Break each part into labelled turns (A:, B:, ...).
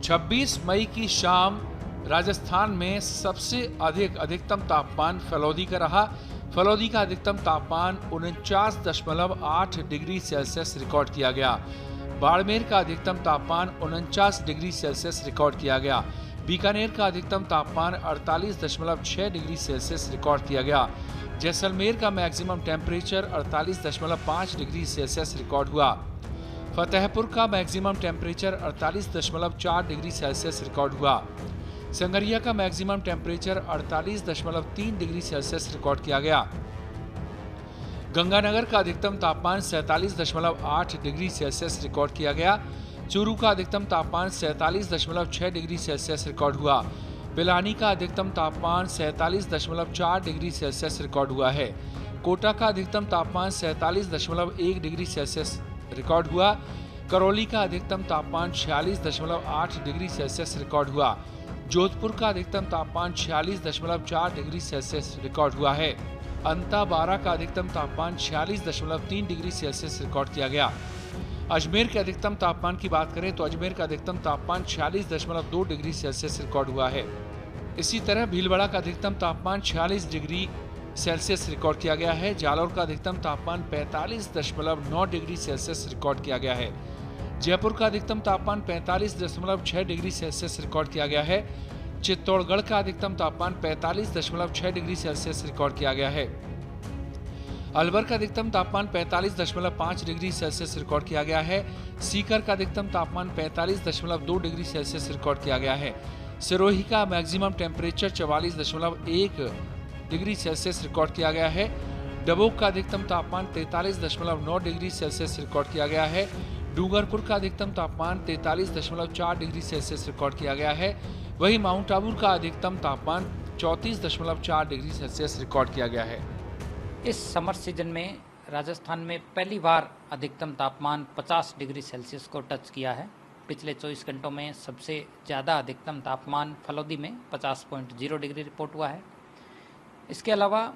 A: 26 मई की शाम राजस्थान में सबसे अधिक अधिकतम तापमान फलौदी का रहा। फलौदी का अधिकतम तापमान 49.8 डिग्री सेल्सियस रिकॉर्ड किया गया। बाड़मेर का अधिकतम तापमान 49 डिग्री सेल्सियस रिकॉर्ड किया गया। बीकानेर का अधिकतम तापमान 48.6 डिग्री सेल्सियस रिकॉर्ड किया गया। जैसलमेर का maximum temperature 48.5 degree Celsius record हुआ। फतेहपुर का maximum temperature 48.4 degree Celsius record हुआ। संगरिया का maximum temperature 48.3 degree Celsius record किया गया। गंगानगर का अधिकतम तापमान 47.8 डिग्री सेल्सियस रिकॉर्ड किया गया। चूरू का अधिकतम तापमान 47.6 डिग्री सेल्सियस रिकॉर्ड हुआ। पिलानी का अधिकतम तापमान 47.4 डिग्री सेल्सियस रिकॉर्ड हुआ है। कोटा का अधिकतम तापमान 47.1 डिग्री सेल्सियस रिकॉर्ड हुआ। करौली का अधिकतम तापमान 46.8 डिग्री सेल्सियस रिकॉर्ड हुआ। जोधपुर का अधिकतम तापमान 46.4 डिग्री सेल्सियस रिकॉर्ड हुआ है। अंताबारा का अधिकतम तापमान 46.3 डिग्री सेल्सियस रिकॉर्ड किया गया। अजमेर के अधिकतम तापमान की बात करें तो अजमेर का अधिकतम तापमान 46.2 डिग्री सेल्सियस रिकॉर्ड हुआ है। इसी तरह भीलवाड़ा का अधिकतम तापमान 46 डिग्री सेल्सियस रिकॉर्ड किया गया है। जालौर का अधिकतम तापमान 45.9 डिग्री सेल्सियस रिकॉर्ड किया गया है। जयपुर का अधिकतम तापमान 45.6 डिग्री सेल्सियस रिकॉर्ड किया गया है। चित्तौड़गढ़ का अधिकतम तापमान 45.6 डिग्री सेल्सियस रिकॉर्ड किया गया है। अलवर का अधिकतम तापमान 45.5 डिग्री सेल्सियस रिकॉर्ड किया गया है। सीकर का अधिकतम तापमान 45.2 डिग्री सेल्सियस रिकॉर्ड किया गया है। सिरोही का maximum temperature 44.1 degree Celsius record किया गया है। डबोक का अधिकतम तापमान 43.9 डिग्री सेल्सियस रिकॉर्ड किया गया है। डूंगरपुर का अधिकतम तापमान 43.4 डिग्री सेल्सियस रिकॉर्ड किया गया है। वहीं माउंट आबू का अधिकतम तापमान 34.4 डिग्री सेल्सियस रिकॉर्ड किया गया है।
B: इस समर सीजन में राजस्थान में पहली बार अधिकतम तापमान 50 डिग्री सेल्सियस को टच किया है। पिछले 24 घंटों में सबसे ज़्यादा अधिकतम तापमान फलौदी में 50.0 डिग्री रिपोर्ट हुआ है। इसके अलावा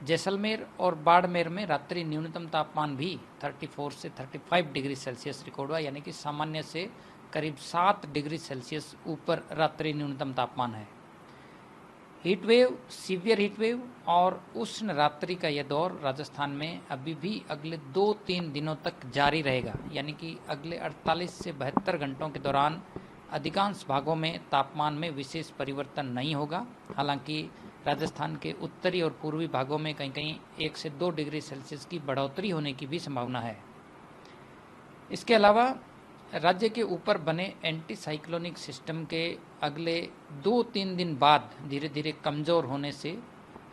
B: जैसलमेर और बाड़मेर में रात्रि न्यूनतम तापमान भी 34 से 35 डिग्री सेल्सियस रिकॉर्ड हुआ, यानी कि सामान्य से करीब 7 डिग्री सेल्सियस ऊपर रात्रि न्यूनतम तापमान है। Heat wave, severe heat wave और उष्ण रात्रि का यह दौर राजस्थान में अभी भी अगले 2-3 दिनों तक जारी रहेगा, यानी कि अगले 48 से 72 घंटों के दौरान अधिकांश भागों में तापमान में विशेष परिवर्तन नहीं होगा। हालांकि राजस्थान के उत्तरी और पूर्वी भागों में कहीं कहीं 1 से 2 डिग्री सेल्सियस की बढ़ोतरी होने की भी संभावना है। इसके अलावा राज्य के ऊपर बने एंटी साइक्लोनिक सिस्टम के अगले 2-3 दिन बाद धीरे धीरे कमज़ोर होने से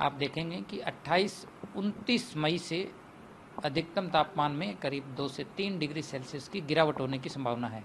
B: आप देखेंगे कि 28-29 मई से अधिकतम तापमान में करीब 2 से 3 डिग्री सेल्सियस की गिरावट होने की संभावना है।